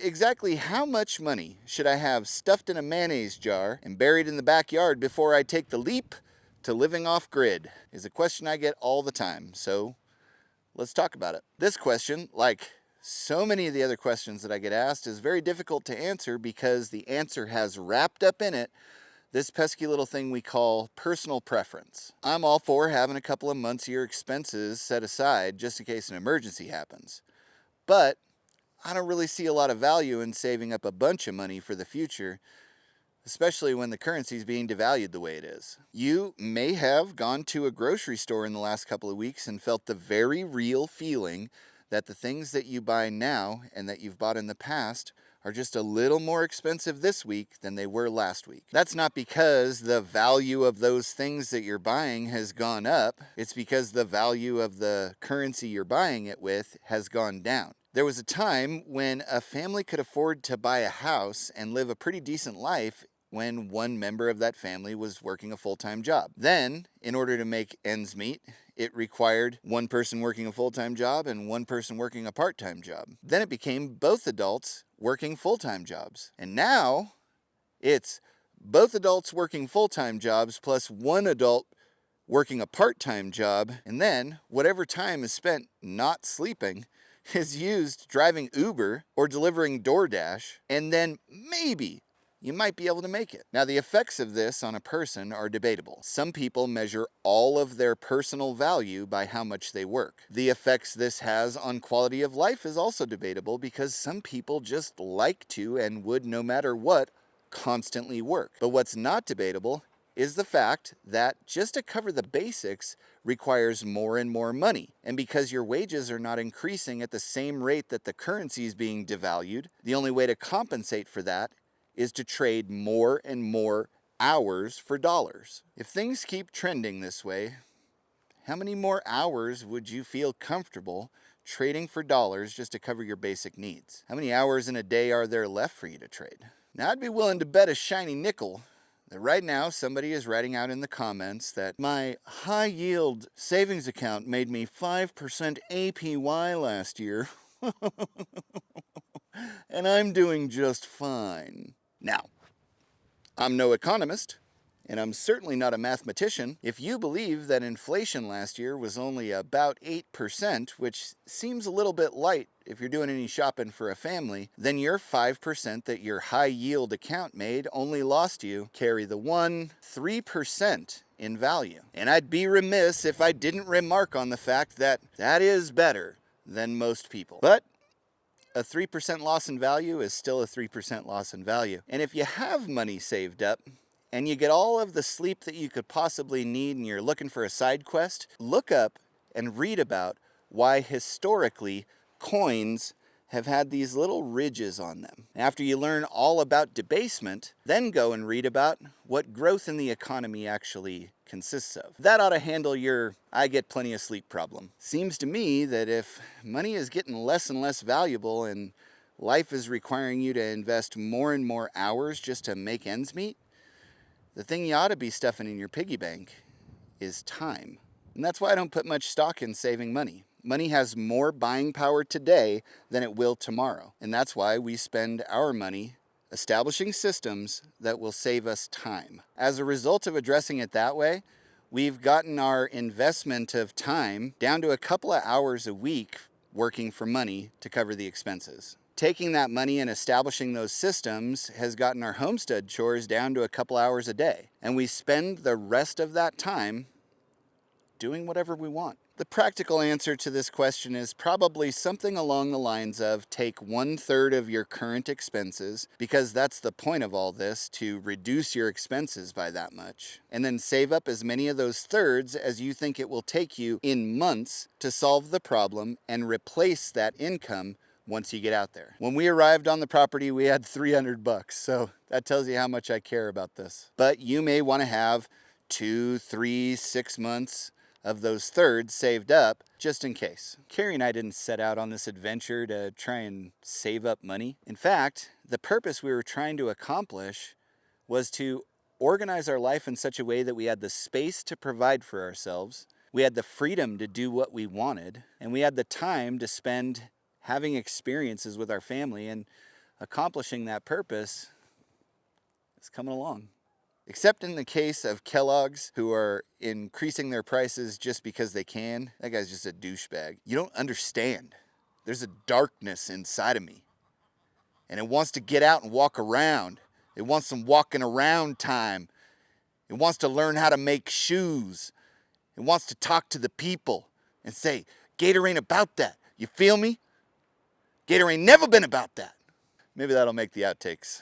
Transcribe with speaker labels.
Speaker 1: exactly how much money should I have stuffed in a mayonnaise jar and buried in the backyard before I take the leap to living off grid is a question I get all the time. So let's talk about it. This question, like so many of the other questions that I get asked, is very difficult to answer because the answer has wrapped up in it this pesky little thing we call personal preference. I'm all for having a couple of months of your expenses set aside just in case an emergency happens. But I don't really see a lot of value in saving up a bunch of money for the future, especially when the currency is being devalued the way it is. You may have gone to a grocery store in the last couple of weeks and felt the very real feeling that the things that you buy now and that you've bought in the past are just a little more expensive this week than they were last week. That's not because the value of those things that you're buying has gone up. It's because the value of the currency you're buying it with has gone down. There was a time when a family could afford to buy a house and live a pretty decent life when one member of that family was working a full-time job. Then, in order to make ends meet, it required one person working a full-time job and one person working a part-time job. Then it became both adults working full-time jobs. And now, it's both adults working full-time jobs plus one adult working a part-time job, and then whatever time is spent not sleeping is used driving Uber or delivering DoorDash, and then maybe you might be able to make it. Now, the effects of this on a person are debatable. Some people measure all of their personal value by how much they work. The effects this has on quality of life is also debatable because some people just like to and would, no matter what, constantly work. But what's not debatable is the fact that just to cover the basics requires more and more money. And because your wages are not increasing at the same rate that the currency is being devalued, the only way to compensate for that is to trade more and more hours for dollars. If things keep trending this way, how many more hours would you feel comfortable trading for dollars just to cover your basic needs? How many hours in a day are there left for you to trade? Now, I'd be willing to bet a shiny nickel that right now somebody is writing out in the comments that my high yield savings account made me 5% APY last year and I'm doing just fine. Now, I'm no economist, and I'm certainly not a mathematician. If you believe that inflation last year was only about 8%, which seems a little bit light if you're doing any shopping for a family, then your 5% that your high yield account made only lost you carry the 3% in value. And I'd be remiss if I didn't remark on the fact that that is better than most people. But a 3% loss in value is still a 3% loss in value. And if you have money saved up and you get all of the sleep that you could possibly need and you're looking for a side quest, look up and read about why historically coins have had these little ridges on them. After you learn all about debasement, then go and read about what growth in the economy actually consists of. That ought to handle your I get plenty of sleep problem. Seems to me that if money is getting less and less valuable and life is requiring you to invest more and more hours just to make ends meet, the thing you ought to be stuffing in your piggy bank is time. And that's why I don't put much stock in saving money. Money has more buying power today than it will tomorrow. And that's why we spend our money establishing systems that will save us time. As a result of addressing it that way, we've gotten our investment of time down to a couple of hours a week working for money to cover the expenses. Taking that money and establishing those systems has gotten our homestead chores down to a couple hours a day. And we spend the rest of that time doing whatever we want. The practical answer to this question is probably something along the lines of take 1/3 of your current expenses, because that's the point of all this, to reduce your expenses by that much, and then save up as many of those thirds as you think it will take you in months to solve the problem and replace that income once you get out there. When we arrived on the property, we had $300, so that tells you how much I care about this. But you may want to have 2, 3, 6 months of those thirds saved up just in case. Carrie and I didn't set out on this adventure to try and save up money. In fact, the purpose we were trying to accomplish was to organize our life in such a way that we had the space to provide for ourselves, we had the freedom to do what we wanted, and we had the time to spend having experiences with our family. And accomplishing that purpose is coming along. Except in the case of Kellogg's, who are increasing their prices just because they can. That guy's just a douchebag. You don't understand. There's a darkness inside of me. And it wants to get out and walk around. It wants some walking around time. It wants to learn how to make shoes. It wants to talk to the people and say, Gator ain't about that. You feel me? Gator ain't never been about that. Maybe that'll make the outtakes.